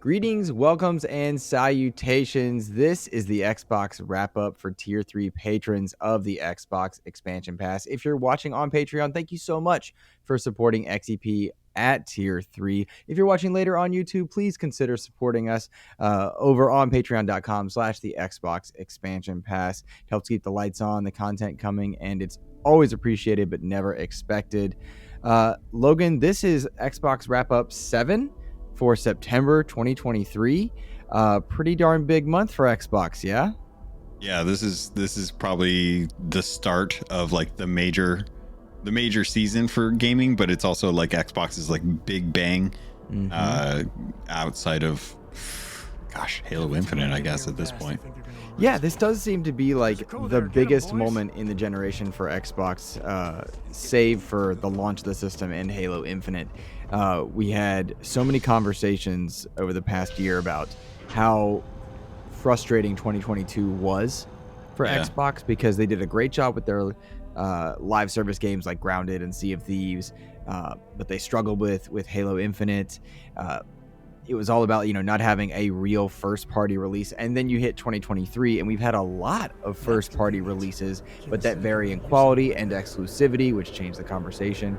Greetings, welcomes, and salutations. This is the Xbox wrap-up for Tier 3 patrons of the Xbox Expansion Pass. If you're watching on Patreon, thank you so much for supporting XEP at Tier 3. If you're watching later on YouTube, please consider supporting us over on patreon.com/the Xbox Expansion Pass. It helps keep the lights on, the content coming, and it's always appreciated but never expected. Logan, this is Xbox wrap-up 7 for September 2023. Pretty darn big month for Xbox, yeah? Yeah, this is probably the start of like the major season for gaming, but it's also like Xbox's like big bang outside of Halo Infinite, I guess, at this point. Yeah, this does seem to be like the biggest moment in the generation for Xbox, save for the launch of the system and Halo Infinite. We had so many conversations over the past year about how frustrating 2022 was for Xbox, because they did a great job with their live service games like Grounded and Sea of Thieves, but they struggled with Halo Infinite. It was all about, not having a real first-party release. And then you hit 2023, and we've had a lot of first-party releases, but that vary in quality and exclusivity, which changed the conversation.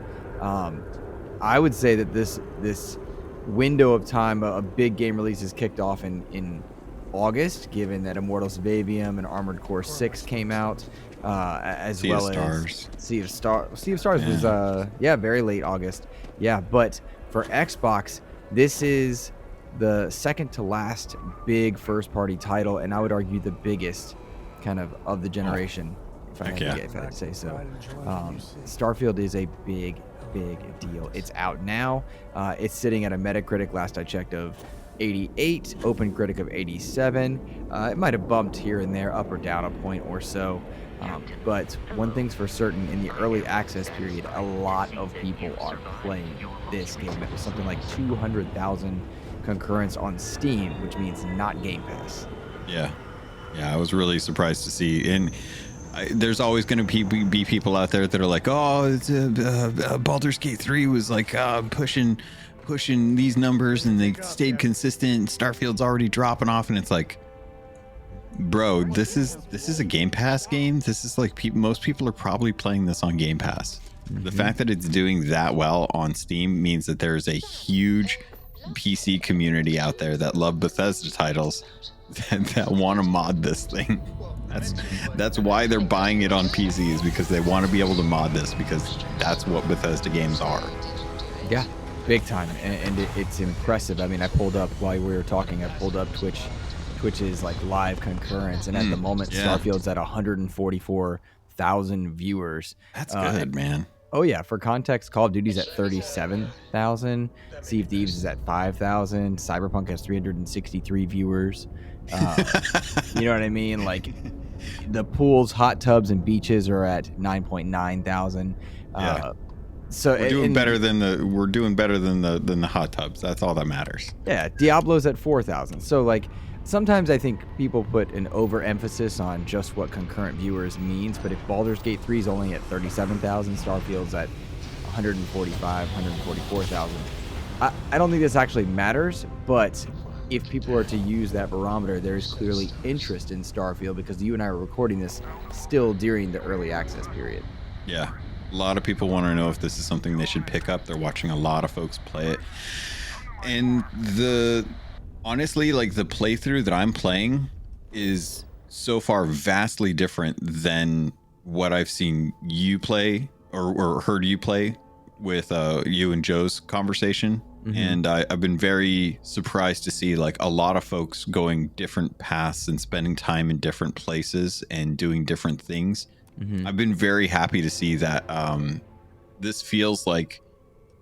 I would say that this window of time, a big game releases kicked off in August, given that Immortals of Aveum and Armored Core 6 came out, as well as Sea of Stars. Sea of Stars was, very late August. Yeah, but for Xbox, this is the second to last big first-party title, and I would argue the biggest kind of the generation, if I had to say so. Starfield is a big deal. It's out now. It's sitting at a Metacritic, last I checked, of 88, OpenCritic of 87. It might have bumped here and there, up or down a point or so. But one thing's for certain, in the early access period, a lot of people are playing this game. It was something like 200,000 concurrents on Steam, which means not Game Pass. Yeah, I was really surprised to see. And there's always going to be people out there that are like, oh, it's Baldur's Gate 3 was like pushing these numbers and they stayed consistent. Starfield's already dropping off, and it's like, bro, this is a Game Pass game. This is like most people are probably playing this on Game Pass. The fact that it's doing that well on Steam means that there's a huge PC community out there that love Bethesda titles that want to mod this thing. That's why they're buying it on PCs, because they want to be able to mod this, because that's what Bethesda games are. Yeah, big time, and it's impressive. I mean, I pulled up while we were talking. I pulled up Twitch's like live concurrence, and at the moment, Starfield's at 144,000 viewers. That's good, man. Oh yeah, for context, Call of Duty's at 37,000. Sea of Thieves is at 5,000. Cyberpunk has 363 viewers. You know what I mean? Like, the pools, hot tubs, and beaches are at 9.9 thousand. So we're doing better than the hot tubs. That's all that matters. Yeah, Diablo's at 4,000. So like, sometimes I think people put an overemphasis on just what concurrent viewers means, but if Baldur's Gate 3 is only at 37,000, Starfield's at 144,000. I don't think this actually matters, but if people are to use that barometer, there's clearly interest in Starfield, because you and I are recording this still during the early access period. Yeah, a lot of people want to know if this is something they should pick up. They're watching a lot of folks play it, and honestly, like, the playthrough that I'm playing is so far vastly different than what I've seen you play or heard you play with you and Joe's conversation. And I've been very surprised to see like a lot of folks going different paths and spending time in different places and doing different things. I've been very happy to see that this feels like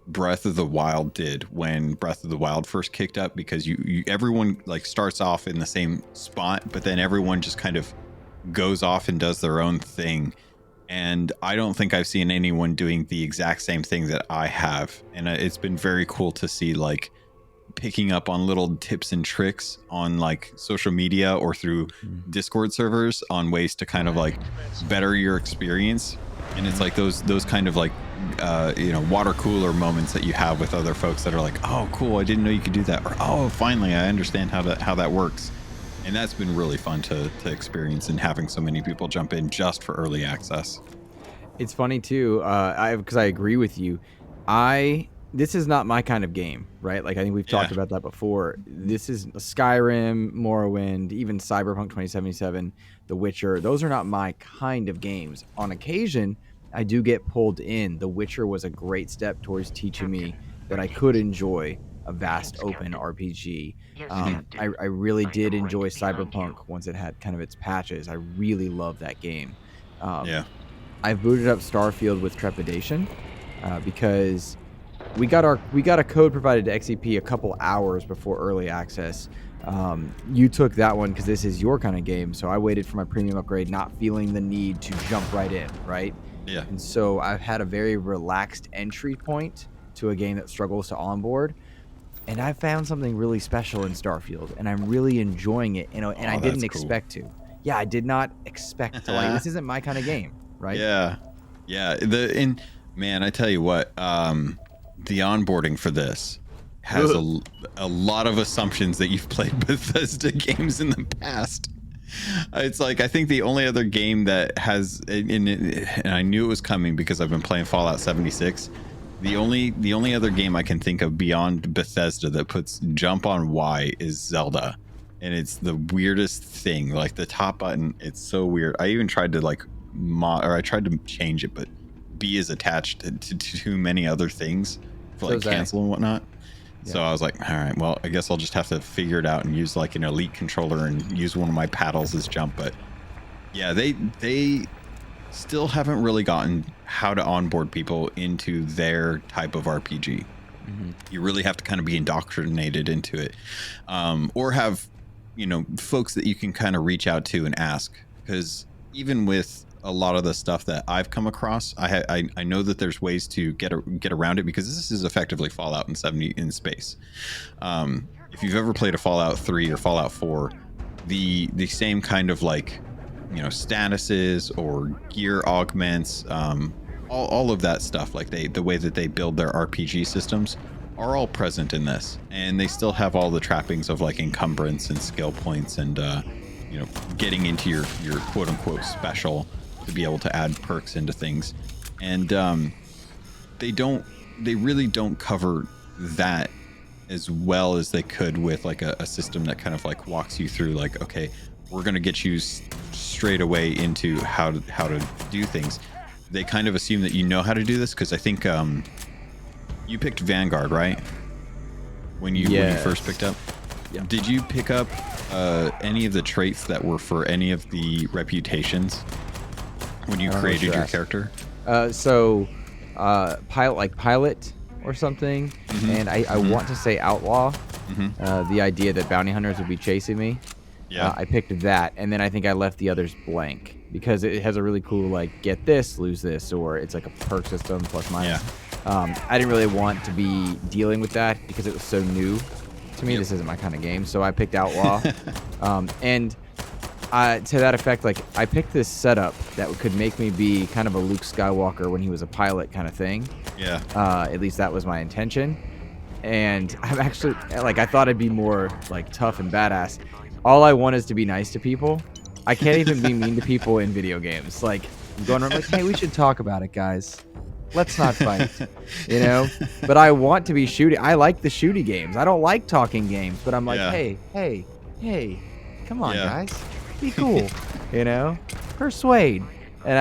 Breath of the Wild did when Breath of the Wild first kicked up, because everyone like starts off in the same spot, but then everyone just kind of goes off and does their own thing. And I don't think I've seen anyone doing the exact same thing that I have. And it's been very cool to see, like, picking up on little tips and tricks on like social media or through Discord servers on ways to kind of like better your experience. And it's like those kind of like water cooler moments that you have with other folks that are like, oh cool, I didn't know you could do that, or oh finally I understand how that works. And that's been really fun to experience, and having so many people jump in just for early access. It's funny too, because I agree with you. This is not my kind of game, right? Like I think we've talked about that before. This is Skyrim, Morrowind, even Cyberpunk 2077, The Witcher. Those are not my kind of games. On occasion, I do get pulled in. The Witcher was a great step towards teaching me that I could enjoy a vast open RPG. I really did enjoy Cyberpunk once it had kind of its patches. I really love that game. I've booted up Starfield with trepidation because we got a code provided to XEP a couple hours before early access. You took that one because this is your kind of game, so I waited for my premium upgrade, not feeling the need to jump right in, right? Yeah. And so I've had a very relaxed entry point to a game that struggles to onboard, and I found something really special in Starfield, and I'm really enjoying it. And I didn't expect to. Yeah, I did not expect to. Like, this isn't my kind of game, right? Yeah. Man, I tell you what, the onboarding for this has a lot of assumptions that you've played Bethesda games in the past. It's like, I think the only other game that has, and I knew it was coming because I've been playing Fallout 76. The only other game I can think of beyond Bethesda that puts jump on Y is Zelda. And it's the weirdest thing. Like the top button, it's so weird. I even tried to I tried to change it, but B is attached to too many other things for like cancel and whatnot. Yeah. So I was like, all right, well, I guess I'll just have to figure it out and use like an elite controller and use one of my paddles as jump. But yeah, they still haven't really gotten how to onboard people into their type of RPG. Mm-hmm. You really have to kind of be indoctrinated into it, or have, folks that you can kind of reach out to and ask. Because even with a lot of the stuff that I've come across, I know that there's ways to get around it, because this is effectively Fallout in 70 in space. If you've ever played a Fallout 3 or Fallout 4, the same kind of statuses or gear augments, all of that stuff, like the way that they build their RPG systems are all present in this, and they still have all the trappings of like encumbrance and skill points and getting into your quote unquote special to be able to add perks into things. And they really don't cover that as well as they could with like a system that kind of like walks you through, like, okay, we're going to get you straight away into how to do things. They kind of assume that you know how to do this, because I think you picked Vanguard, right? When you first picked up? Yeah. Did you pick up any of the traits that were for any of the reputations when you created your character? Pilot or something, mm-hmm. and I want to say outlaw. Mm-hmm. The idea that bounty hunters would be chasing me. Yeah. I picked that, and then I think I left the others blank because it has a really cool like get this, lose this, or it's like a perk system plus minus. Yeah. I didn't really want to be dealing with that because it was so new to me. Yep. This isn't my kind of game, so I picked outlaw. And to that effect, like I picked this setup that could make me be kind of a Luke Skywalker when he was a pilot kind of thing. Yeah. At least that was my intention. And I'm actually like, I thought I'd be more like tough and badass. All I want is to be nice to people. I can't even be mean to people in video games. Like I'm going around like, hey, we should talk about it, guys. Let's not fight, But I want to be shooting. I like the shooty games. I don't like talking games, but I'm like, hey, come on, guys, be cool, persuade. And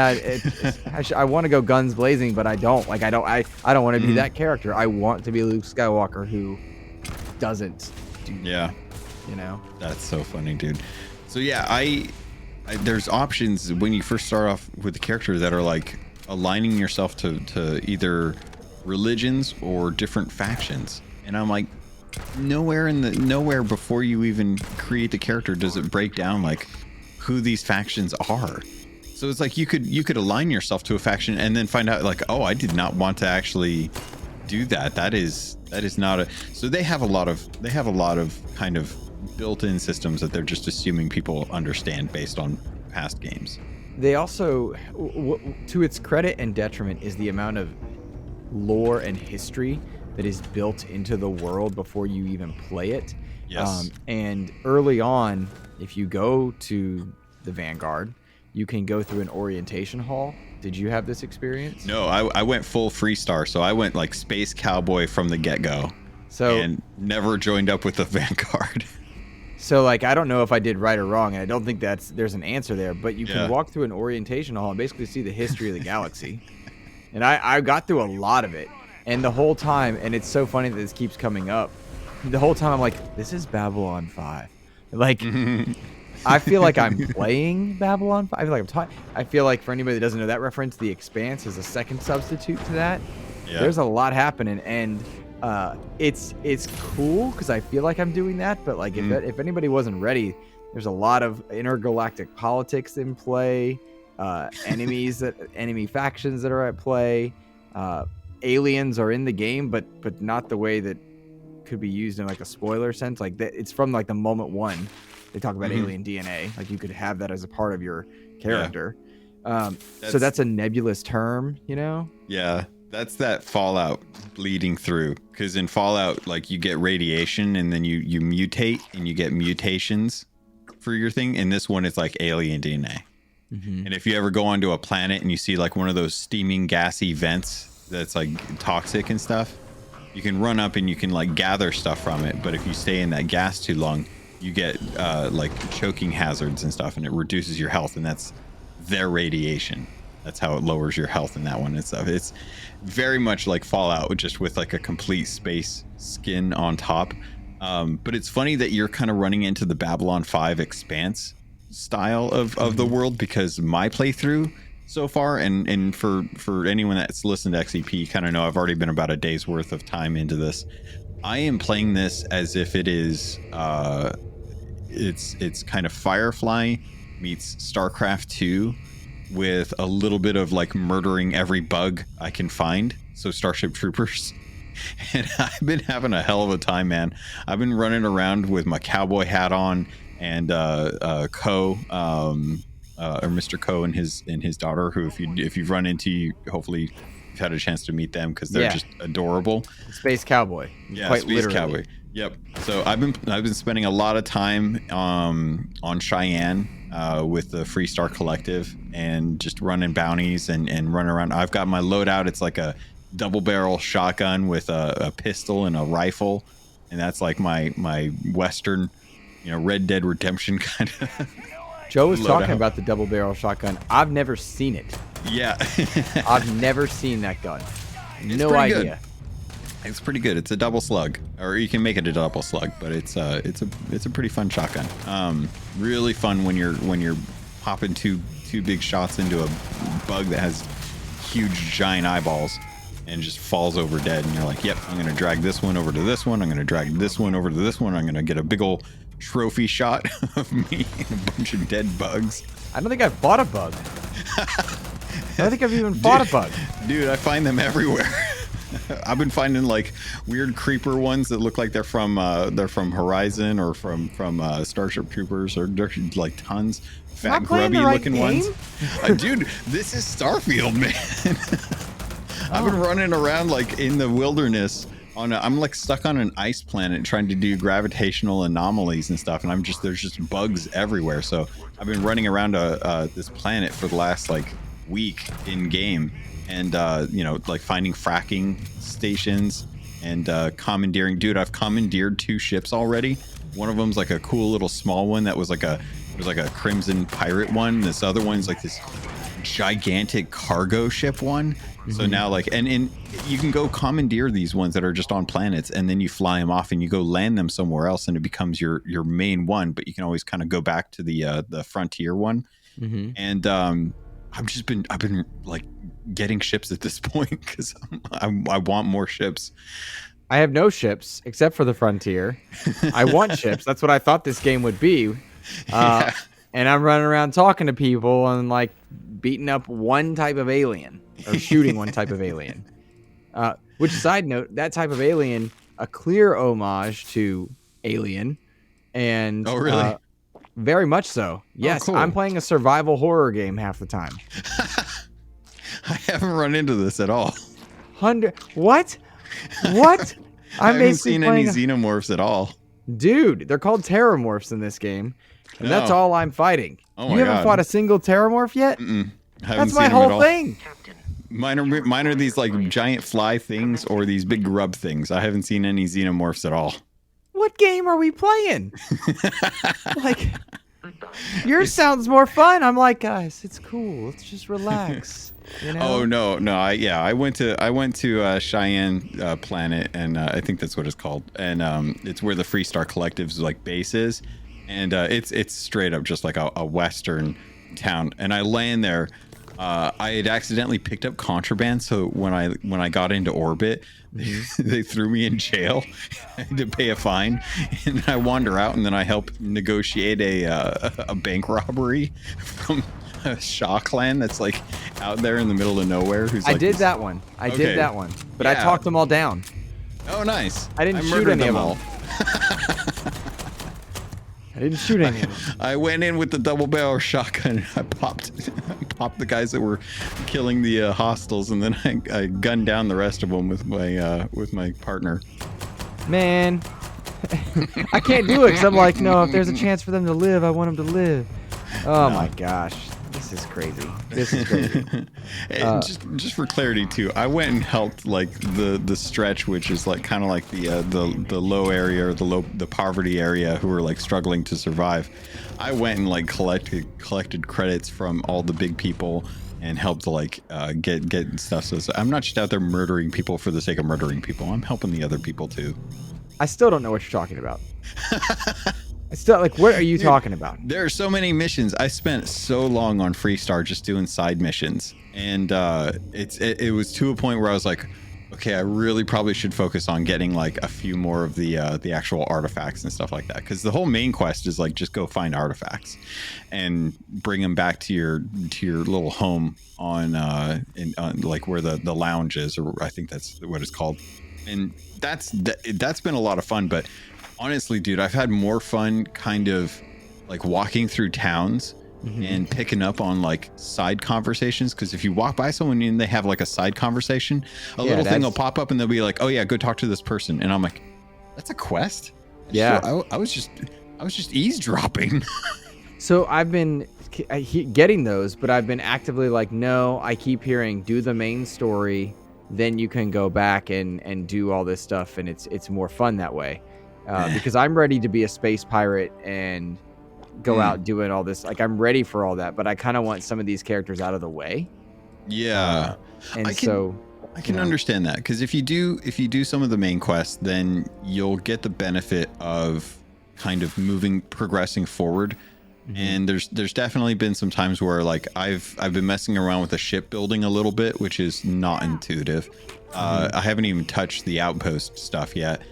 I want to go guns blazing, but I don't. Like I don't want to be that character. I want to be Luke Skywalker who doesn't do that. That's so funny, dude. So yeah, I there's options when you first start off with the character that are like aligning yourself to either religions or different factions, and I'm like, nowhere before you even create the character does it break down like who these factions are. So it's like you could align yourself to a faction and then find out like, oh, I did not want to actually do that. That is not a. So they have a lot of kind of built-in systems that they're just assuming people understand based on past games. They also, to its credit and detriment, is the amount of lore and history that is built into the world before you even play it. Yes. And early on, if you go to the Vanguard, you can go through an orientation hall. Did you have this experience? No, I went full Freestar, so I went like Space Cowboy from the get-go. So, and never joined up with the Vanguard. So, like, I don't know if I did right or wrong, and I don't think there's an answer there, but you can walk through an orientation hall and basically see the history of the galaxy. And I got through a lot of it. And the whole time, and it's so funny that this keeps coming up, the whole time I'm like, this is Babylon 5. Like, I feel like I'm playing Babylon 5. I feel like I feel like, for anybody that doesn't know that reference, The Expanse is a second substitute to that. Yeah. There's a lot happening, and it's cool because I feel like I'm doing that, but like if anybody wasn't ready, there's a lot of intergalactic politics in play, enemy factions that are at play, aliens are in the game, but not the way that could be used in like a spoiler sense. Like it's from like the moment one they talk about alien DNA, like you could have that as a part of your character. So that's a nebulous term, you know? Yeah. That's that Fallout bleeding through, because in Fallout, like you get radiation and then you mutate and you get mutations for your thing. In this one, it's like alien DNA. And if you ever go onto a planet and you see like one of those steaming gassy vents that's like toxic and stuff, you can run up and you can like gather stuff from it. But if you stay in that gas too long, you get like choking hazards and stuff, and it reduces your health, and that's their radiation. That's how it lowers your health in that one and stuff. It's very much like Fallout, just with like a complete space skin on top. But it's funny that you're kind of running into the Babylon 5 Expanse style of the world, because my playthrough so far, and for anyone that's listened to XEP, kind of know I've already been about a day's worth of time into this. I am playing this as if it is it's kind of Firefly meets StarCraft 2 with a little bit of like murdering every bug I can find. So Starship Troopers. And I've been having a hell of a time, man. I've been running around with my cowboy hat on, and Ko, or Mr. Ko and his daughter, who if you've run into, hopefully you've had a chance to meet them, because they're just adorable. Space Cowboy. Yeah, quite Space literally. Cowboy. Yep. So I've been spending a lot of time on Cheyenne with the Freestar Collective, and just running bounties and running around. I've got my loadout. It's like a double barrel shotgun with a pistol and a rifle, and that's like my Western, Red Dead Redemption kind of. Joe was talking about the double barrel shotgun. I've never seen it. Yeah. I've never seen that gun. No idea. Good. It's pretty good. It's a double slug, or you can make it a double slug, but it's a pretty fun shotgun. Really fun when you're popping two big shots into a bug that has huge giant eyeballs and just falls over dead, and you're like, yep, I'm gonna drag this one over to this one, I'm gonna drag this one over to this one, I'm gonna get a big old trophy shot of me and a bunch of dead bugs. I don't think I've fought a bug. I don't think I've even fought a bug. Dude, I find them everywhere. I've been finding like weird creeper ones that look like they're from Horizon or from Starship Troopers, or like tons fat grubby looking ones. Dude, this is Starfield, man. I've been running around like in the wilderness I'm like stuck on an ice planet trying to do gravitational anomalies and stuff, and there's just bugs everywhere. So I've been running around this planet for the last like week in game, and like finding fracking stations and commandeering. Dude, I've commandeered 2 ships already. One of them's like a cool little small one that was like a Crimson pirate one. This other one's like this gigantic cargo ship one. So now like and you can go commandeer these ones that are just on planets, and then you fly them off and you go land them somewhere else, and it becomes your main one. But you can always kind of go back to the frontier one. And I've been like getting ships at this point, because I want more ships. I have no ships except for the frontier. I want ships. That's what I thought this game would be. And I'm running around talking to people and like beating up one type of alien, or shooting one type of alien. Which, side note, that type of alien, a clear homage to Alien. And oh, really? Very much so. Yes, cool. I'm playing a survival horror game half the time. I haven't run into this at all. What? What? I haven't seen any xenomorphs at all. Dude, they're called terramorphs in this game, and that's all I'm fighting. Oh my you haven't fought a single terramorph yet? That's my whole thing. Mine are these like giant fly things or these big grub things. I haven't seen any xenomorphs at all. What game are we playing? Like, yours sounds more fun. I'm like, guys, it's cool. Let's just relax. You know? Oh no. I went to Cheyenne Planet, and I think that's what it's called. And it's where the Freestar Collective's like base is, and it's straight up just like a Western town. And I land there. I had accidentally picked up contraband, so when I got into orbit, they threw me in jail. I had to pay a fine, and then I wander out, and then I help negotiate a bank robbery from a Shaw clan that's like out there in the middle of nowhere. I did that one, but I talked them all down. Oh, nice. I didn't shoot any of them. I didn't shoot any of them. I went in with the double barrel shotgun. I popped the guys that were killing the hostiles, and then I gunned down the rest of them with my partner. Man, I can't do it because I'm like, no, if there's a chance for them to live, I want them to live. Oh my gosh. This is crazy. This is crazy. Just for clarity too, I went and helped like the stretch, which is like kind of like the low area or the poverty area who are like struggling to survive. I went and like collected credits from all the big people and helped to like get stuff. So I'm not just out there murdering people for the sake of murdering people. I'm helping the other people too. I still don't know what you're talking about. Still, like, what are you talking about? There are so many missions. I spent so long on Freestar just doing side missions, and it was to a point where I was like, okay, I really probably should focus on getting like a few more of the actual artifacts and stuff like that, because the whole main quest is like just go find artifacts and bring them back to your little home on like where the lounge is, or I think that's what it's called, and that's been a lot of fun, but. Honestly, dude, I've had more fun kind of like walking through towns and picking up on like side conversations. Because if you walk by someone and they have like a side conversation, a little thing will pop up and they'll be like, oh yeah, go talk to this person. And I'm like, that's a quest? Yeah. I was just eavesdropping. So I've been getting those, but I've been actively like, no, I keep hearing do the main story. Then you can go back and do all this stuff. And it's more fun that way. Because I'm ready to be a space pirate and go out doing all this. Like, I'm ready for all that, but I kind of want some of these characters out of the way. Yeah. I can understand that, because if you do some of the main quests, then you'll get the benefit of kind of progressing forward. And there's definitely been some times where like I've been messing around with the ship building a little bit, which is not intuitive. I haven't even touched the outpost stuff yet.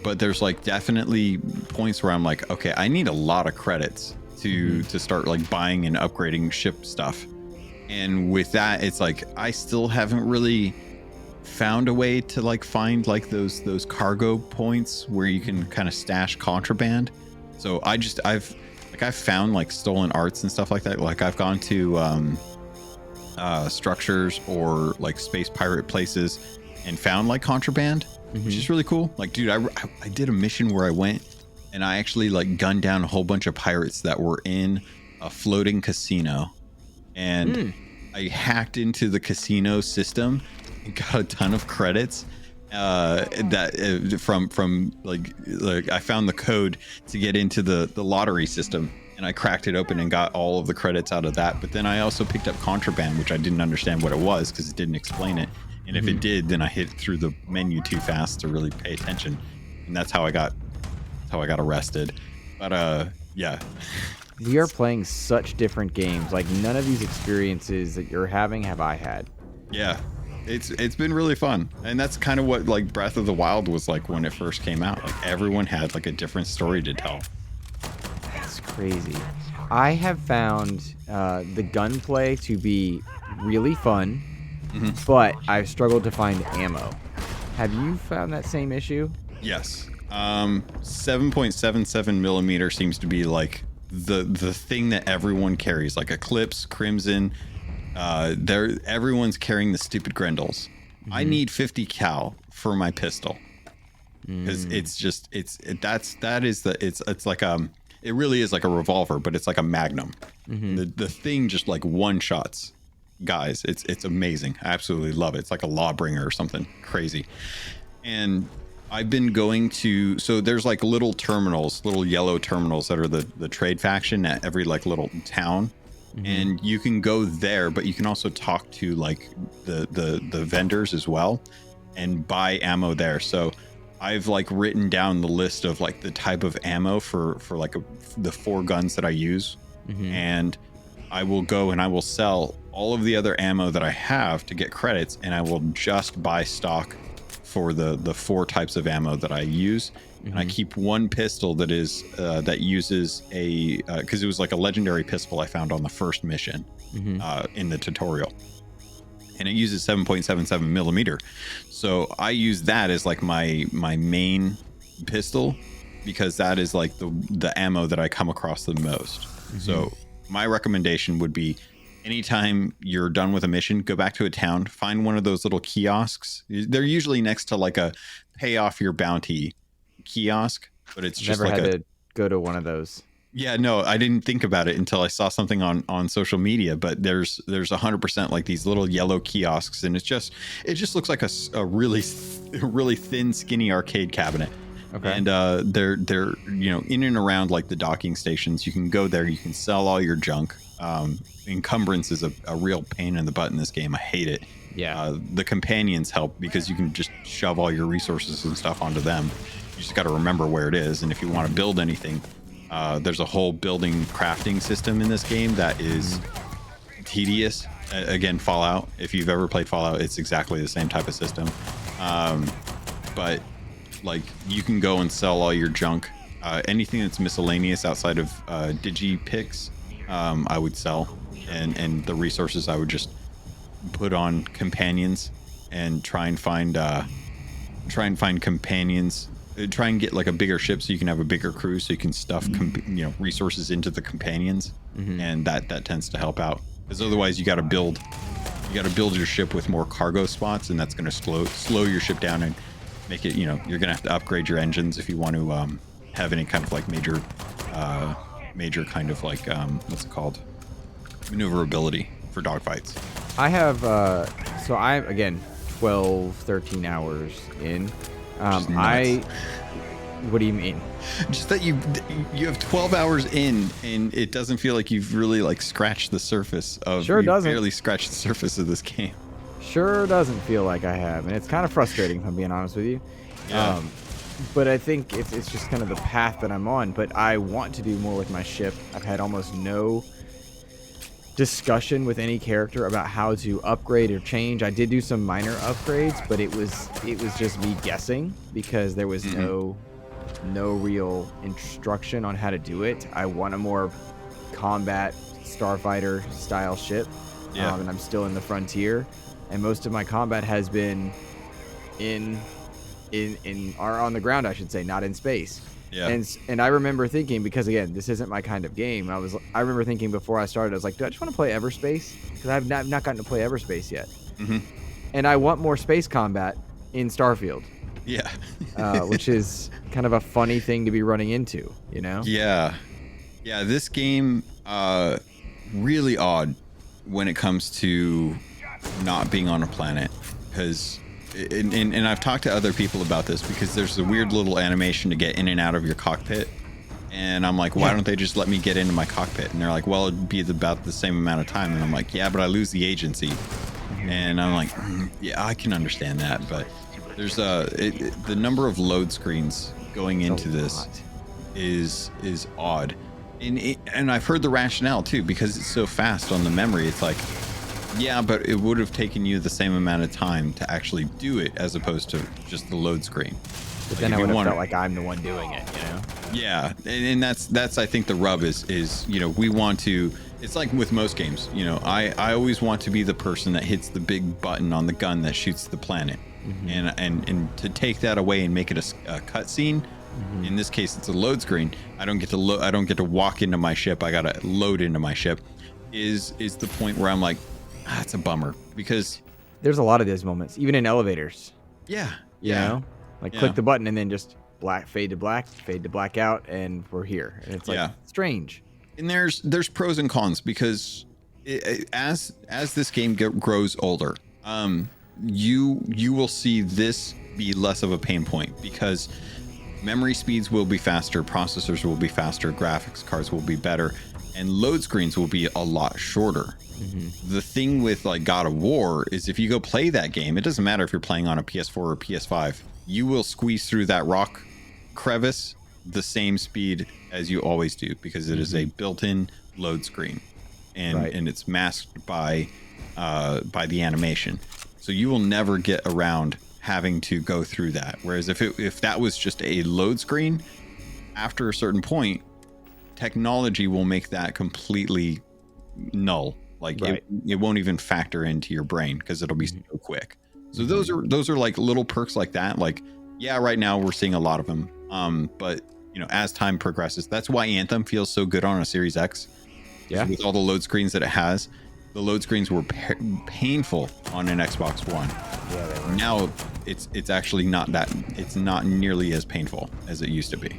But there's like definitely points where I'm like, okay, I need a lot of credits to start like buying and upgrading ship stuff. And with that, it's like I still haven't really found a way to like find like those cargo points where you can kind of stash contraband. So I've found like stolen arts and stuff like that. Like I've gone to structures or like space pirate places and found like contraband. Which is really cool. Like, dude, I did a mission where I went and I actually like gunned down a whole bunch of pirates that were in a floating casino, and I hacked into the casino system and got a ton of credits. From like I found the code to get into the lottery system, and I cracked it open and got all of the credits out of that. But then I also picked up contraband, which I didn't understand what it was because it didn't explain it. And if it did, then I hit through the menu too fast to really pay attention, and that's how I got arrested. But yeah, we are playing such different games. Like none of these experiences that you're having have I had. Yeah, it's been really fun, and that's kind of what like Breath of the Wild was like when it first came out. Like everyone had like a different story to tell. That's crazy. I have found the gunplay to be really fun. But I've struggled to find ammo. Have you found that same issue? Yes. 7.77 millimeter seems to be like the thing that everyone carries, like Eclipse, Crimson. Everyone's carrying the stupid Grendels. I need 50 cal for my pistol because it's like it really is like a revolver, but it's like a Magnum. The thing just like one shots guys. It's amazing. I absolutely love it. It's like a Lawbringer or something crazy. And I've been going to, so there's like little terminals, little yellow terminals that are the trade faction at every like little town. And you can go there, but you can also talk to like the vendors as well and buy ammo there. So I've like written down the list of like the type of ammo for like the 4 guns that I use. And I will go and I will sell all of the other ammo that I have to get credits, and I will just buy stock for the 4 types of ammo that I use. And I keep one pistol that is that uses a because it was like a legendary pistol I found on the first mission in the tutorial, and it uses 7.77 millimeter. So I use that as like my main pistol because that is like the ammo that I come across the most. So my recommendation would be, anytime you're done with a mission, go back to a town, find one of those little kiosks. They're usually next to like a pay off your bounty kiosk, but it's just never like had to go to one of those. Yeah, no, I didn't think about it until I saw something on social media, but there's 100% like these little yellow kiosks, and it just looks like a really thin, skinny arcade cabinet. Okay. And they're in and around like the docking stations. You can go there, you can sell all your junk. Encumbrance is a real pain in the butt in this game. I hate it. Yeah. The companions help because you can just shove all your resources and stuff onto them. You just got to remember where it is, and if you want to build anything, there's a whole building crafting system in this game that is tedious. Again, Fallout. If you've ever played Fallout, it's exactly the same type of system. But like you can go and sell all your junk. Anything that's miscellaneous outside of digi-picks, I would sell, and the resources I would just put on companions and try and find companions. Try and get like a bigger ship so you can have a bigger crew, so you can stuff resources into the companions, and that tends to help out, because otherwise you got to build your ship with more cargo spots, and that's going to slow your ship down and make it, you're going to have to upgrade your engines if you want to have any kind of like major kind of like what's it called, maneuverability for dogfights. I have so I'm again 13 hours in. What do you mean? Just that you have 12 hours in, and it doesn't feel like you've really like scratched the surface of. Sure doesn't. Barely scratched the surface of this game. Sure doesn't feel like I have, and it's kind of frustrating if I'm being honest with you. Yeah. But I think it's just kind of the path that I'm on. But I want to do more with my ship. I've had almost no discussion with any character about how to upgrade or change. I did do some minor upgrades, but it was just me guessing because there was no real instruction on how to do it. I want a more combat starfighter style ship, and I'm still in the frontier, and most of my combat has been on the ground, I should say, not in space. Yeah. And I remember thinking, because again, this isn't my kind of game. I remember thinking before I started, I was like, do I just want to play Everspace? Because I've not gotten to play Everspace yet. And I want more space combat in Starfield. Yeah. Which is kind of a funny thing to be running into, Yeah. Yeah, this game really odd when it comes to not being on a planet, because and I've talked to other people about this, because there's a weird little animation to get in and out of your cockpit, and I'm like, why don't they just let me get into my cockpit? And they're like, well, it'd be about the same amount of time. And I'm like, yeah, but I lose the agency. And I'm like, yeah, I can understand that, but there's the number of load screens going into this is odd, and I've heard the rationale too, because it's so fast on the memory. It's like, yeah, but it would have taken you the same amount of time to actually do it as opposed to just the load screen. But then I would have felt like I'm the one doing it, Yeah, and that's I think the rub is we want to. It's like with most games, I always want to be the person that hits the big button on the gun that shoots the planet. and to take that away and make it a cutscene. In this case, it's a load screen. I don't get to walk into my ship. I gotta load into my ship. Is the point where I'm like, it's a bummer, because there's a lot of those moments, even in elevators. Yeah. You know, like click the button and then just fade to black out, and we're here. And it's like strange. And there's pros and cons, because as this game grows older, you will see this be less of a pain point, because memory speeds will be faster, processors will be faster, graphics cards will be better, and load screens will be a lot shorter. The thing with like God of War is, if you go play that game, it doesn't matter if you're playing on a PS4 or PS5, you will squeeze through that rock crevice the same speed as you always do, because it is a built-in load screen, and it's masked by the animation. So you will never get around having to go through that. Whereas if that was just a load screen, after a certain point, technology will make that completely null. Like it won't even factor into your brain, because it'll be so quick. So those are like little perks like that. Like, yeah, right now we're seeing a lot of them. But you know, as time progresses, that's why Anthem feels so good on a Series X. Yeah. With all the load screens that it has, the load screens were painful on an Xbox One. Yeah, they were. Now it's actually not that. It's not nearly as painful as it used to be.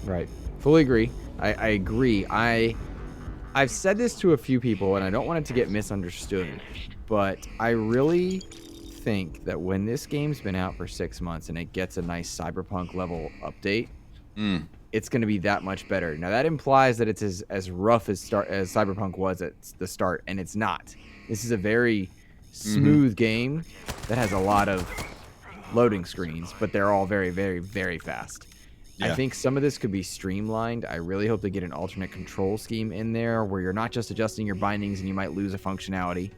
Right. Fully agree. I agree. I've said this to a few people, and I don't want it to get misunderstood, but I really think that when this game's been out for 6 months and it gets a nice Cyberpunk level update, it's going to be that much better. Now, that implies that it's as rough as Cyberpunk was at the start, and it's not. This is a very smooth game that has a lot of loading screens, but they're all very, very, very fast. I think some of this could be streamlined. I really hope they get an alternate control scheme in there where you're not just adjusting your bindings and you might lose a functionality.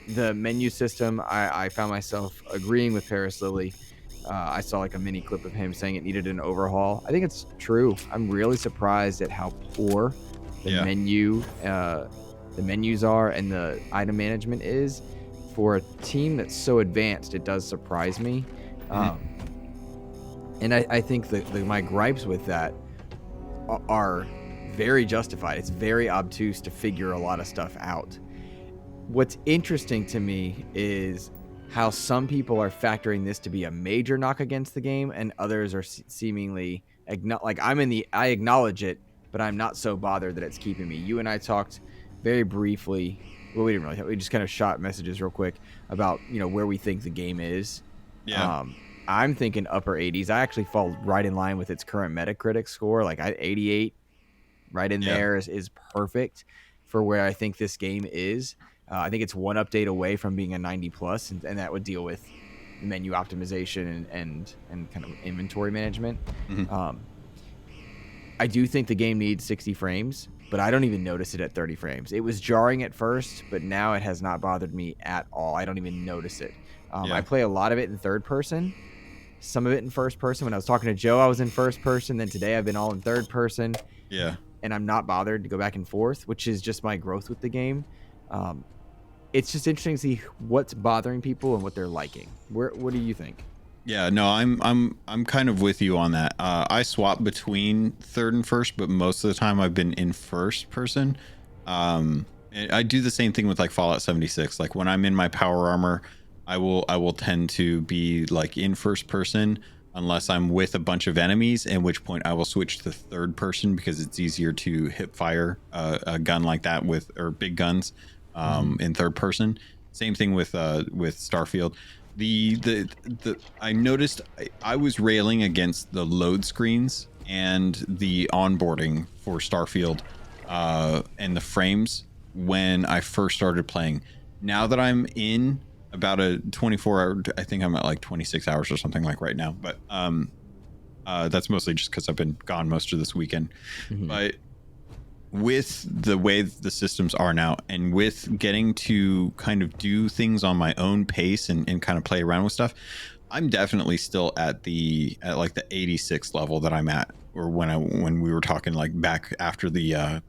The menu system, I found myself agreeing with Paris Lilly. I saw like a mini clip of him saying it needed an overhaul. I think it's true. I'm really surprised at how poor the menus are and the item management is. For a team that's so advanced, it does surprise me. And I think my gripes with that are very justified. It's very obtuse to figure a lot of stuff out. What's interesting to me is how some people are factoring this to be a major knock against the game, and others are seemingly like I acknowledge it, but I'm not so bothered that it's keeping me. You and I talked very briefly. Well, we didn't really. We just kind of shot messages real quick about where we think the game is. Yeah. I'm thinking upper 80s. I actually fall right in line with its current Metacritic score. Like 88, right in there is perfect for where I think this game is. I think it's one update away from being a 90 plus, and that would deal with menu optimization and kind of inventory management. I do think the game needs 60 frames, but I don't even notice it at 30 frames. It was jarring at first, but now it has not bothered me at all. I don't even notice it. I play a lot of it in third person, some of it in first person. When I was talking to Joe, I was in first person. Then today I've been all in third person. Yeah. And I'm not bothered to go back and forth, which is just my growth with the game. It's just interesting to see what's bothering people and what they're liking. What do you think? Yeah, no, I'm kind of with you on that. I swap between third and first, but most of the time I've been in first person. And I do the same thing with like Fallout 76. Like when I'm in my power armor, I will tend to be like in first person unless I'm with a bunch of enemies, at which point I will switch to third person because it's easier to hip fire a gun like that or big guns in third person. Same thing with Starfield. I noticed I was railing against the load screens and the onboarding for Starfield and the frames when I first started playing. Now that I'm in about a 24-hour, I think I'm at like 26 hours or something like right now, but that's mostly just because I've been gone most of this weekend. But with the way the systems are now, and with getting to kind of do things on my own pace and kind of play around with stuff, I'm definitely still at like the 86 level that I'm at, or when we were talking like back after the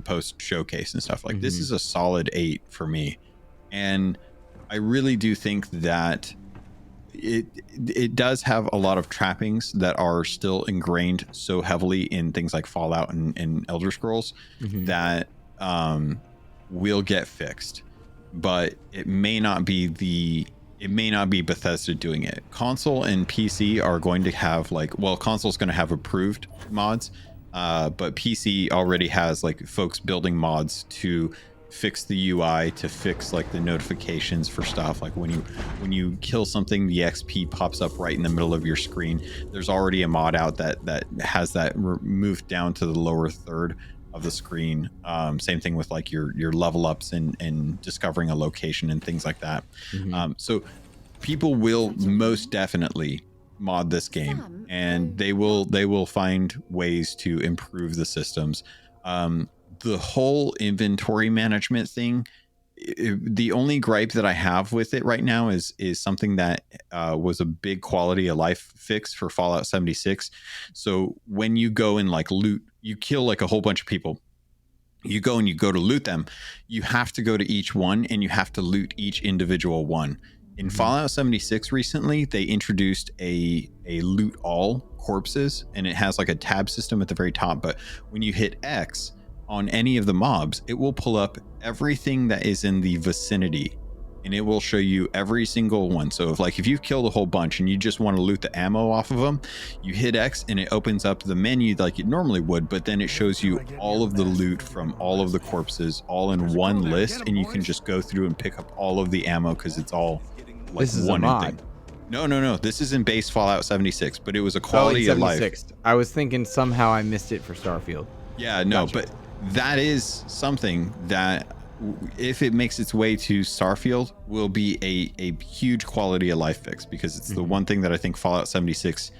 post showcase and stuff. Like this is a solid 8 for me, and I really do think that it does have a lot of trappings that are still ingrained so heavily in things like Fallout and Elder Scrolls that will get fixed, but it may not be Bethesda doing it. Console and PC are going to have console's going to have approved mods, but PC already has like folks building mods to fix the UI, to fix like the notifications for stuff. Like when you kill something, the XP pops up right in the middle of your screen. There's already a mod out that has that moved down to the lower third of the screen. Same thing with like your level ups and discovering a location and things like that. So people will most definitely mod this game, and they will find ways to improve the systems. The whole inventory management thing, the only gripe that I have with it right now is something that was a big quality of life fix for Fallout 76. So when you go and like loot, you kill like a whole bunch of people, you go to loot them, you have to go to each one and you have to loot each individual one. In Fallout 76 recently, they introduced a loot all corpses, and it has like a tab system at the very top, but when you hit X on any of the mobs, it will pull up everything that is in the vicinity, and it will show you every single one. So if you've killed a whole bunch and you just want to loot the ammo off of them, you hit X and it opens up the menu like it normally would, but then it shows you all of the loot from all of the corpses all in one list, and you can just go through and pick up all of the ammo because it's all like this is one a mod. thing. No. This isn't base Fallout 76, but it was a quality of life. I was thinking somehow I missed it for Starfield. Yeah, no, Gotcha. but that is something that, if it makes its way to Starfield, will be a huge quality of life fix, because it's the one thing that I think Fallout 76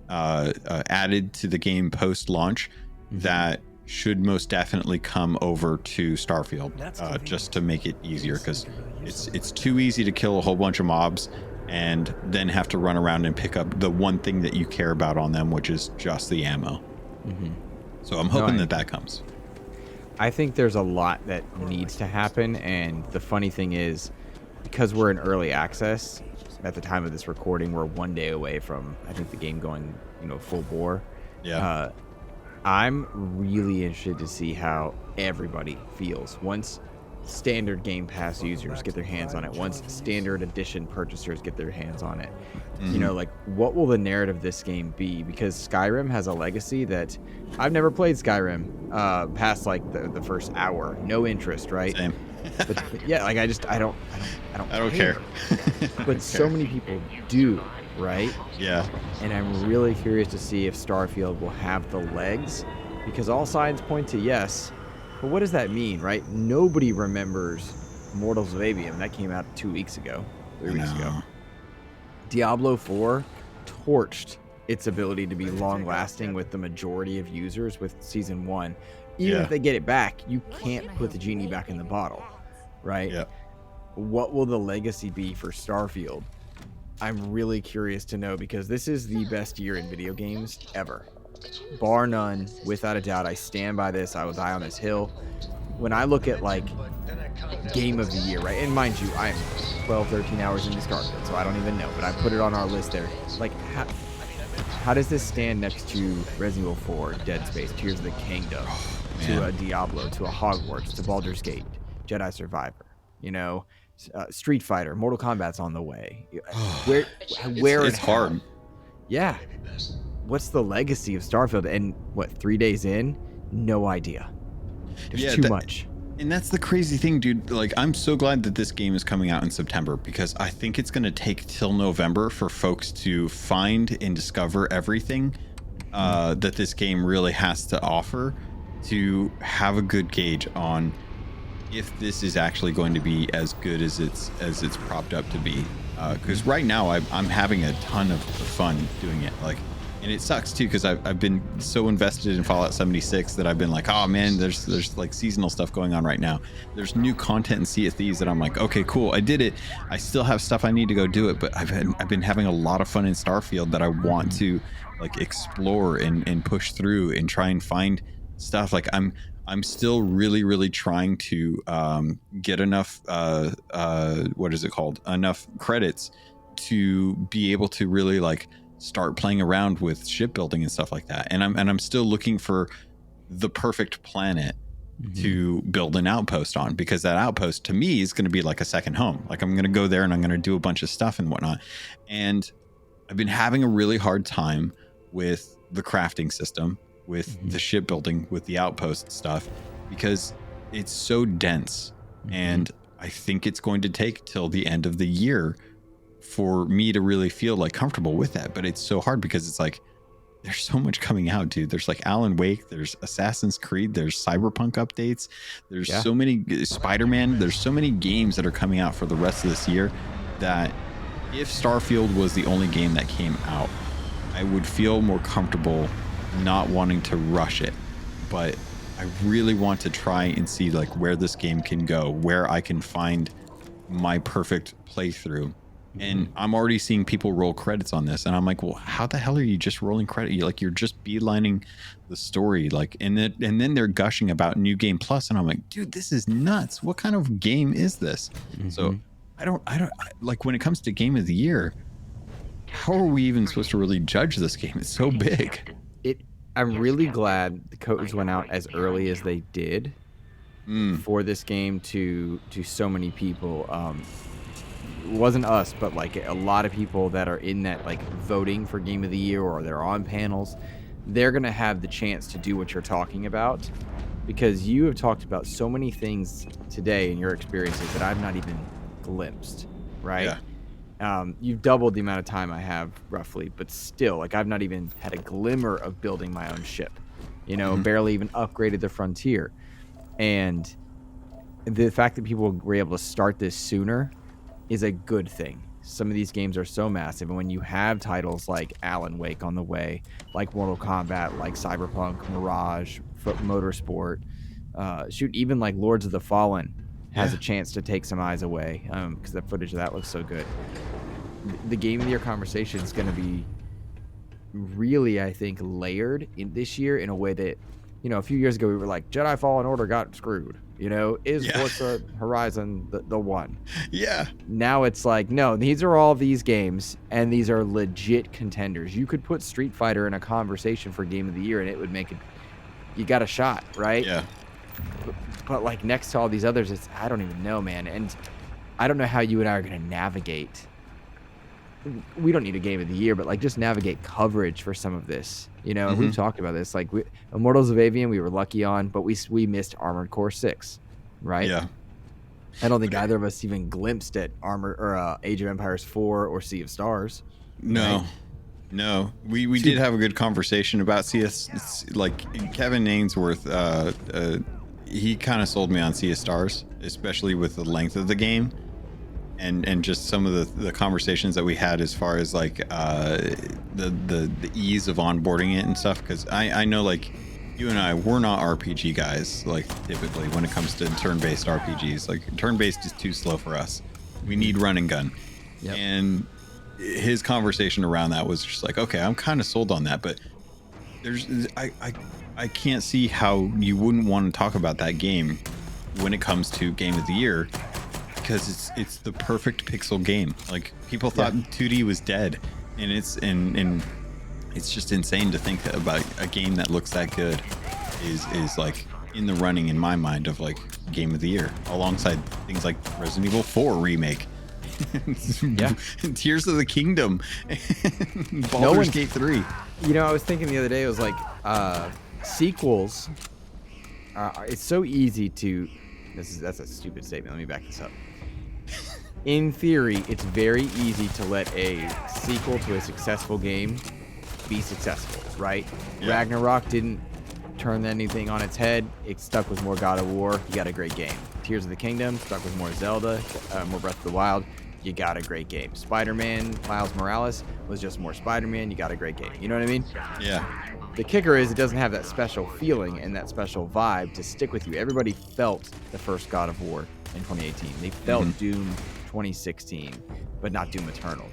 added to the game post-launch that should most definitely come over to Starfield, just to make it easier, because it's too easy to kill a whole bunch of mobs and then have to run around and pick up the one thing that you care about on them, which is just the ammo. So I'm hoping that comes. I think there's a lot that needs to happen, and the funny thing is, because we're in early access at the time of this recording, we're 1 day away from, I think, the game going, full bore. Yeah. I'm really interested to see how everybody feels once standard Game Pass users get their hands on it, once standard edition purchasers get their hands on it. What will the narrative of this game be? Because Skyrim has a legacy that I've never played Skyrim past like the first hour. No interest, right? Same. But yeah, like I don't care. But so many people do, right? Yeah. And I'm really curious to see if Starfield will have the legs, because all signs point to yes. But what does that mean, right? Nobody remembers Mortals of Avium. That came out 2 weeks ago, 3 weeks ago. Diablo 4 torched its ability to be long-lasting with the majority of users with Season 1. Even if they get it back, you can't put the genie back in the bottle, right? Yeah. What will the legacy be for Starfield? I'm really curious to know, because this is the best year in video games ever. Bar none, without a doubt. I stand by this. I will die on this hill. When I look at like game of the year, right? And mind you, I'm 12, 13 hours into Starfield, so I don't even know, but I put it on our list there. Like, how does this stand next to Resident Evil 4, Dead Space, Tears of the Kingdom, to a Diablo, to a Hogwarts, to Baldur's Gate, Jedi Survivor, Street Fighter, Mortal Kombat's on the way. Where it's hard. Yeah. What's the legacy of Starfield? And 3 days in? No idea. There's too much. And that's the crazy thing, dude. Like, I'm so glad that this game is coming out in September, because I think it's going to take till November for folks to find and discover everything that this game really has to offer, to have a good gauge on if this is actually going to be as good as it's propped up to be. Because right now I'm having a ton of fun doing it. Like, and it sucks too, because I've been so invested in Fallout 76 that I've been like, oh man, there's like seasonal stuff going on right now. There's new content in Sea of Thieves that I'm like, okay, cool, I did it. I still have stuff I need to go do it, but I've been having a lot of fun in Starfield that I want to like explore and push through and try and find stuff. Like I'm still really trying to get enough enough credits to be able to really like start playing around with shipbuilding and stuff like that. And I'm still looking for the perfect planet to build an outpost on, because that outpost to me is going to be like a second home. Like I'm going to go there and I'm going to do a bunch of stuff and whatnot. And I've been having a really hard time with the crafting system, with the shipbuilding, with the outpost stuff, because it's so dense. And I think it's going to take till the end of the year for me to really feel like comfortable with that. But it's so hard because it's like, there's so much coming out, dude. There's like Alan Wake, there's Assassin's Creed, there's Cyberpunk updates, there's so many Spider-Man, there's so many games that are coming out for the rest of this year that if Starfield was the only game that came out, I would feel more comfortable not wanting to rush it. But I really want to try and see like where this game can go, where I can find my perfect playthrough. And I'm already seeing people roll credits on this, and I'm like, well, how the hell are you just rolling credit? You're just beelining the story, like, and then they're gushing about New Game Plus, and I'm like, dude, this is nuts. What kind of game is this? So I don't like, when it comes to Game of the Year, how are we even supposed to really judge this game? It's so big. I'm really glad the codes went out as early as they did for this game to so many people. It wasn't us, but like a lot of people that are in that like voting for Game of the Year, or they're on panels, they're gonna have the chance to do what you're talking about, because you have talked about so many things today in your experiences that I've not even glimpsed, right? You've doubled the amount of time I have roughly, but still, like, I've not even had a glimmer of building my own ship, you know, barely even upgraded the Frontier. And the fact that people were able to start this sooner is a good thing. Some of these games are so massive, and when you have titles like Alan Wake on the way, like Mortal Kombat, like Cyberpunk, Mirage, Motorsport, even like Lords of the Fallen has a chance to take some eyes away, because the footage of that looks so good. The Game of the Year conversation is going to be really, I think, layered in this year in a way that, you know, a few years ago we were like, Jedi Fallen Order got screwed. You know, is Forza Horizon the one? Yeah. Now it's like, no, these are all these games, and these are legit contenders. You could put Street Fighter in a conversation for Game of the Year, and it would make it. You got a shot, right? Yeah. But like next to all these others, it's, I don't even know, man. And I don't know how you and I are going to navigate. We don't need a Game of the Year, but like just navigate coverage for some of this. You know, and we've talked about this. Like Immortals of Avian, we were lucky on, but we missed Armored Core 6, right? Yeah. I don't think either of us even glimpsed at Age of Empires 4 or Sea of Stars. No. Right? No. We did have a good conversation about CS. Like Kevin Ainsworth, he kind of sold me on Sea of Stars, especially with the length of the game. And just some of the conversations that we had as far as like the ease of onboarding it and stuff, because I know like you and I, we're not RPG guys, like typically when it comes to turn-based RPGs. Like turn-based is too slow for us. We need run and gun. Yep. And his conversation around that was just like, okay, I'm kind of sold on that, but I can't see how you wouldn't want to talk about that game when it comes to Game of the Year. Because it's the perfect pixel game. Like people thought 2D was dead, and it's just insane to think about a game that looks that good is like in the running in my mind of like Game of the Year, alongside things like Resident Evil 4 remake, Tears of the Kingdom, Baldur's Gate 3. You know, I was thinking the other day, it was like sequels. It's so easy to. That's a stupid statement. Let me back this up. In theory, it's very easy to let a sequel to a successful game be successful, right? Yeah. Ragnarok didn't turn anything on its head. It stuck with more God of War. You got a great game. Tears of the Kingdom stuck with more Zelda, more Breath of the Wild. You got a great game. Spider-Man, Miles Morales was just more Spider-Man. You got a great game. You know what I mean? Yeah. The kicker is it doesn't have that special feeling and that special vibe to stick with you. Everybody felt the first God of War in 2018. They felt Doom 2016, but not Doom Eternal.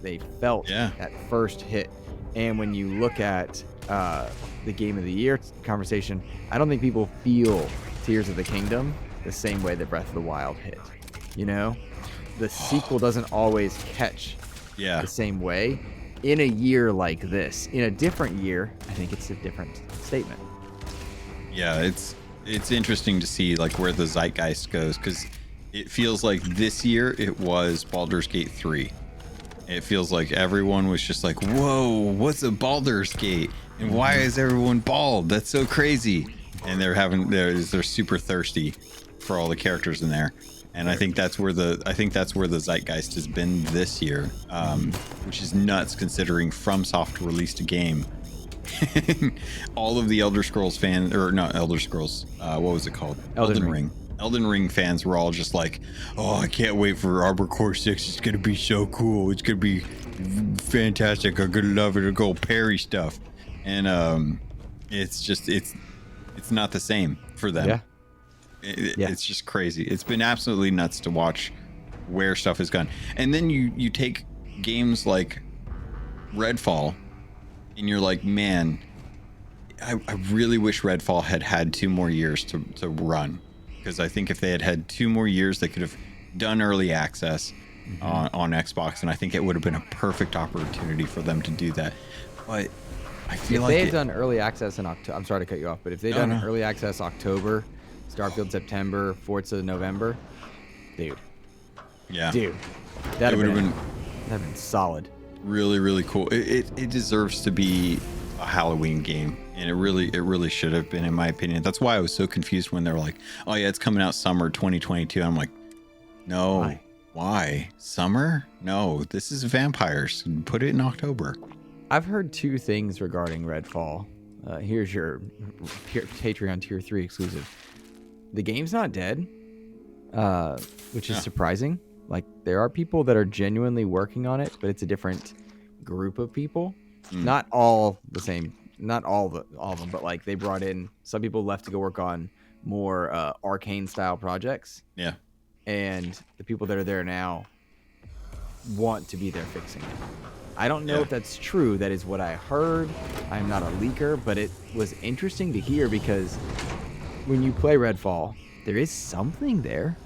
They felt that first hit. And when you look at the Game of the Year conversation, I don't think people feel Tears of the Kingdom the same way that Breath of the Wild hit. You know? The sequel doesn't always catch Yeah. the same way in a year like this. In a different year, I think it's a different statement. Yeah, it's interesting to see like where the zeitgeist goes, because it feels like this year it was Baldur's Gate 3. It feels like everyone was just like, whoa, what's a Baldur's Gate? And why is everyone bald? That's so crazy. And they're super thirsty for all the characters in there. And I think that's where the zeitgeist has been this year, which is nuts considering FromSoft released a game. All of the Elder Scrolls fans, or not Elder Scrolls, what was it called? Elden Ring. Elden Ring fans were all just like, oh, I can't wait for Arbor Core 6. It's going to be so cool. It's going to be fantastic. I'm going to love it. It'll go parry stuff. And it's just, it's not the same for them. Yeah. It's just crazy. It's been absolutely nuts to watch where stuff has gone. And then you take games like Redfall, and you're like, man, I really wish Redfall had 2 more years to run. Because I think if they had 2 more years, they could have done early access on Xbox, and I think it would have been a perfect opportunity for them to do that. But I feel if like they had done early access in October, I'm sorry to cut you off, but if they'd done early access October, Starfield September, Forza November, dude, that would have been solid. Really, really cool. It deserves to be a Halloween game, and it really should have been, in my opinion. That's why I was so confused when they were like, oh yeah, it's coming out summer 2022. I'm like, no, why summer? No, this is vampires. Put it in October. I've heard 2 things regarding Redfall. Here's your Patreon tier 3 exclusive. The game's not dead, which is surprising. Like, there are people that are genuinely working on it, but it's a different group of people. Not all the same, not all of them, but like they brought in some people left to go work on more arcane style projects. Yeah. And the people that are there now want to be there fixing it. I don't know if that's true. That is what I heard. I'm not a leaker, but it was interesting to hear because when you play Redfall, there is something there.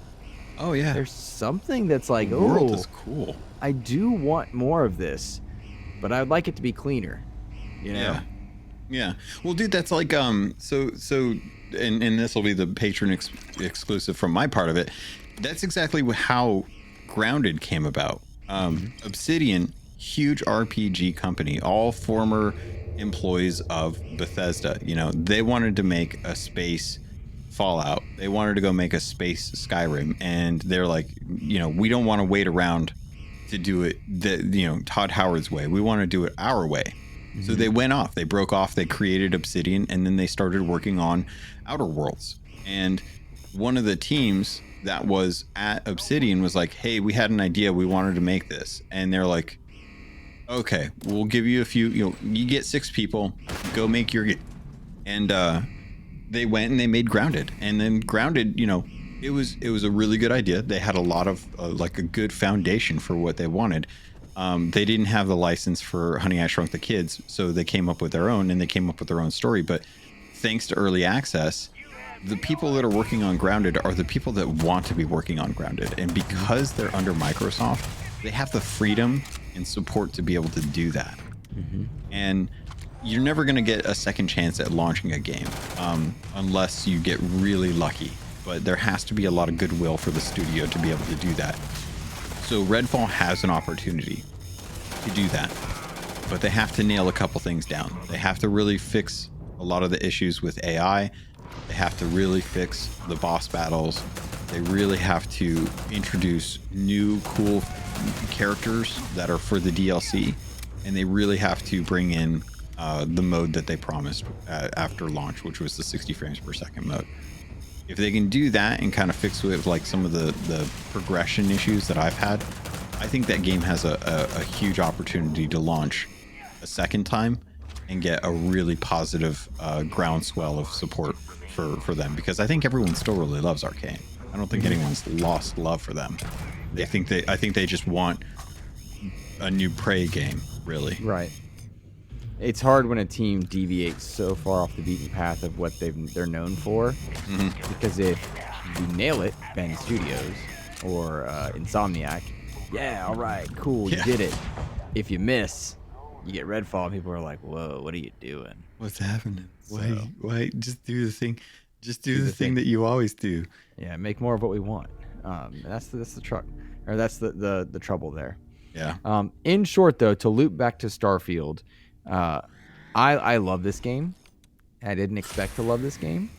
Oh yeah. There's something that's like, the world is cool. I do want more of this, but I'd like it to be cleaner. You know? Yeah. Well, dude, that's like and this will be the patron exclusive from my part of it. That's exactly how Grounded came about. Obsidian, huge RPG company, all former employees of Bethesda. You know, they wanted to make a space Fallout. They wanted to go make a space Skyrim, and they're like, you know, we don't want to wait around to do it Todd Howard's way. We want to do it our way. So they went off. They broke off. They created Obsidian, and then they started working on Outer Worlds. And one of the teams that was at Obsidian was like, hey, we had an idea. We wanted to make this. And they're like, okay, we'll give you a few, you get 6 people, go make your game. And they went and they made Grounded. And then Grounded, it was a really good idea. They had a lot of like a good foundation for what they wanted. They didn't have the license for Honey, I Shrunk the Kids, so they came up with their own, and they came up with their own story. But thanks to early access, the people that are working on Grounded are the people that want to be working on Grounded. And because they're under Microsoft, they have the freedom and support to be able to do that. And you're never going to get a second chance at launching a game unless you get really lucky. But there has to be a lot of goodwill for the studio to be able to do that. So Redfall has an opportunity to do that, but they have to nail a couple things down. They have to really fix a lot of the issues with AI. They have to really fix the boss battles. They really have to introduce new cool characters that are for the DLC, and they really have to bring in the mode that they promised after launch, which was the 60 frames per second mode. If they can do that and kind of fix with like some of the progression issues that I've had, I think that game has a huge opportunity to launch a second time and get a really positive groundswell of support for them, because I think everyone still really loves Arcane. I don't think anyone's lost love for them. I think they just want a new Prey game, really. Right. It's hard when a team deviates so far off the beaten path of what they're known for, because if you nail it, Bend Studios or Insomniac, all right, cool, you did it. if you miss, you get redfall. And people are like, "Whoa, what are you doing? What's happening? So, Why? Just do the thing. Just do the thing that you always do. Yeah, make more of what we want. That's the truck, or that's the trouble there. Yeah. In short, though, to loop back to Starfield, I love this game. I didn't expect to love this game.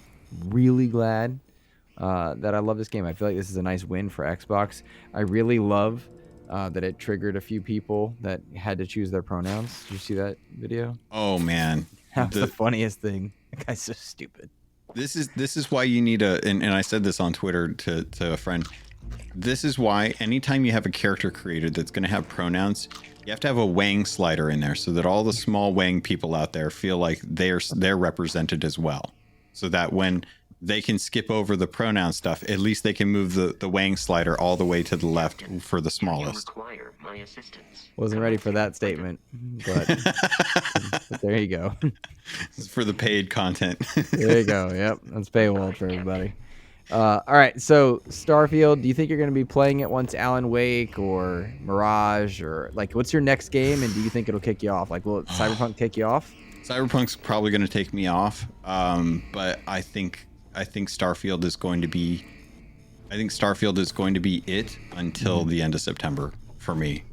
Really glad that I love this game. I feel like this is a nice win for Xbox. I really love that it triggered a few people that had to choose their pronouns. Did you see that video? Oh man, That was the funniest thing. That guy's so stupid. This is why you need and I said this on Twitter to a friend. This is why anytime you have a character created that's going to have pronouns, you have to have a Wang slider in there so that all the small Wang people out there feel like they're represented as well. So that when they can skip over the pronoun stuff, at least they can move the Wang slider all the way to the left for the smallest. Wasn't ready for that statement, but there you go. This is for the paid content. There you go. Yep, that's paywall for everybody. All right, so Starfield, do you think you're going to be playing it once Alan Wake or Mirage, or like what's your next game, and do you think it'll kick you off? Like, will Cyberpunk kick you off? Cyberpunk's probably going to take me off, but I think Starfield is going to be it until the end of September for me.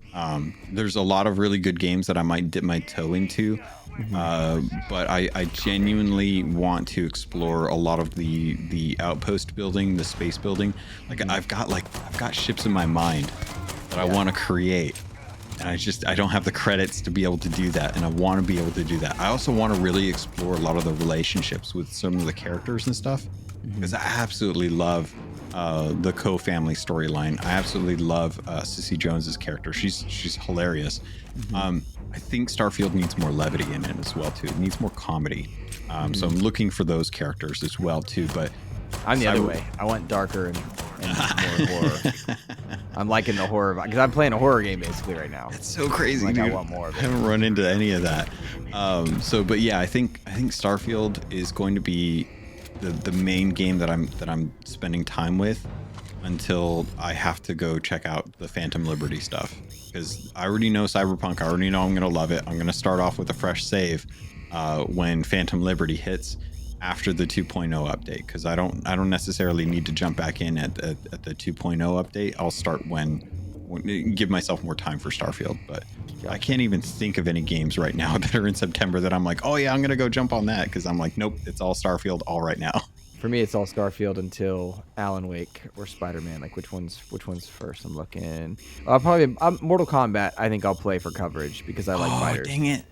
There's a lot of really good games that I might dip my toe into, but I genuinely want to explore a lot of the outpost building, the space building. Like I've got ships in my mind that I want to create, and I don't have the credits to be able to do that, and I want to be able to do that. I also want to really explore a lot of the relationships with some of the characters and stuff, because I absolutely love the co-family storyline. I absolutely love Sissy Jones's character. She's hilarious. I think Starfield needs more levity in it as well too. It needs more comedy. So I'm looking for those characters as well too. But I'm the other way. I want darker and more horror. I'm liking the horror because I'm playing a horror game basically right now. It's so crazy, like, dude. I want more of it. I haven't run into any of that. But yeah, I think Starfield is going to be the main game that I'm spending time with until I have to go check out the Phantom Liberty stuff, because I already know Cyberpunk. I already know I'm gonna love it. I'm gonna start off with a fresh save when Phantom Liberty hits after the 2.0 update, because I don't necessarily need to jump back in at the 2.0 update. I'll start when give myself more time for Starfield. But I can't even think of any games right now that are in September that I'm like, oh yeah, I'm gonna go jump on that, because I'm like, nope, it's all Starfield all right now. For me, it's all Starfield until Alan Wake or Spider-Man. Like, which one's first? I'm looking. Probably Mortal Kombat. I think I'll play for coverage because I like fighters. Dang it!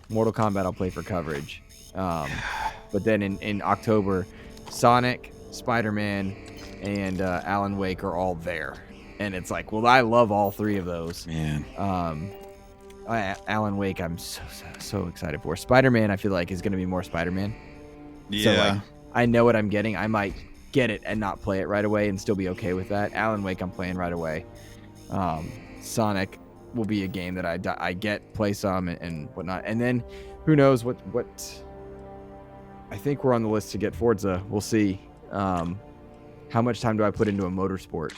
Mortal Kombat, I'll play for coverage. But then in October, Sonic, Spider-Man, and Alan Wake are all there, and it's like, well, I love all three of those. Man. Alan Wake, I'm so excited for. Spider-Man, I feel like is going to be more Spider-Man. Yeah. So, like, I know what I'm getting. I might get it and not play it right away and still be okay with that. Alan Wake, I'm playing right away. Sonic will be a game that I get, play some and whatnot. And then who knows what I think we're on the list to get Forza. We'll see. How much time do I put into a motorsport?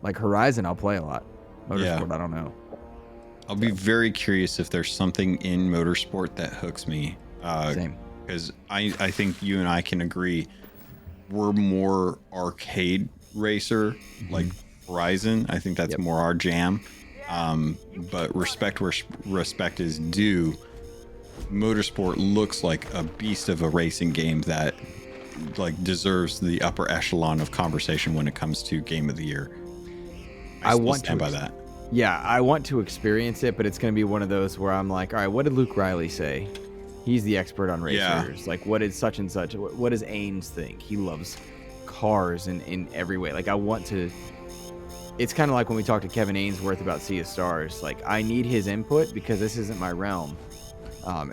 Like Horizon, I'll play a lot. Motorsport, I don't know. I'll be very curious if there's something in motorsport that hooks me. Same. Because I think you and I can agree we're more arcade racer, like Horizon. I think that's more our jam. But respect where respect is due. Motorsport looks like a beast of a racing game that like deserves the upper echelon of conversation when it comes to game of the year. I want to stand by that. Yeah, I want to experience it, but it's going to be one of those where I'm like, all right, what did Luke Riley say? He's the expert on racers. Yeah. Like, what is such and such? What does Ains think? He loves cars in every way. Like, I want to. It's kind of like when we talked to Kevin Ainsworth about Sea of Stars. Like, I need his input because this isn't my realm.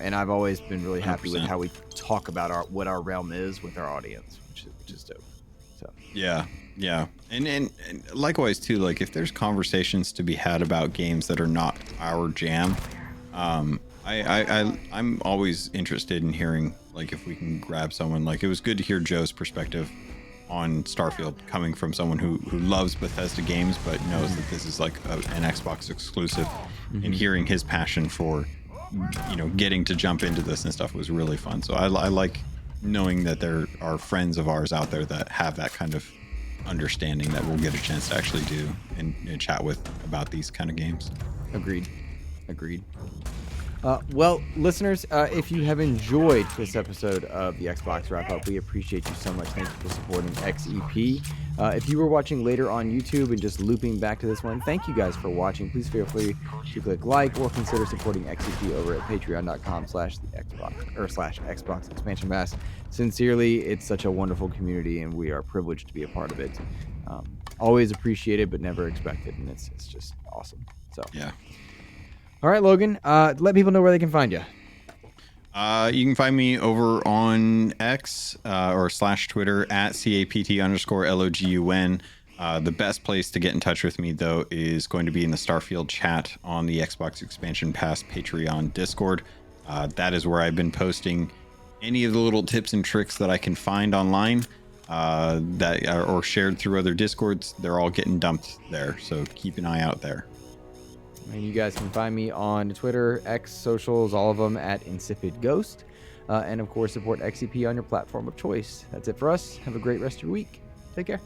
And I've always been really happy 100%. with how we talk about what our realm is with our audience, which is dope. So yeah, and likewise too. Like, if there's conversations to be had about games that are not our jam, I'm always interested in hearing, like, if we can grab someone. Like, it was good to hear Joe's perspective on Starfield, coming from someone who loves Bethesda games but knows that this is like an Xbox exclusive, and hearing his passion for, you know, getting to jump into this and stuff was really fun. So I like knowing that there are friends of ours out there that have that kind of understanding that we'll get a chance to actually do and chat with about these kind of games. Agreed. Well, listeners, if you have enjoyed this episode of the Xbox Wrap Up, we appreciate you so much. Thank you for supporting XEP. If you were watching later on YouTube and just looping back to this one, thank you guys for watching. Please feel free to click like or consider supporting XEP over at patreon.com/Xbox Expansion Pass. Sincerely, it's such a wonderful community, and we are privileged to be a part of it. Always appreciated, but never expected, and it's just awesome. So yeah. All right, Logan, let people know where they can find you. You can find me over on X or /Twitter at CAPT_LOGUN. The best place to get in touch with me, though, is going to be in the Starfield chat on the Xbox Expansion Pass Patreon Discord. That is where I've been posting any of the little tips and tricks that I can find online that are or shared through other Discords. They're all getting dumped there, so keep an eye out there. And you guys can find me on Twitter, X, socials, all of them at Insipid Ghost. And of course, support XEP on your platform of choice. That's it for us. Have a great rest of your week. Take care.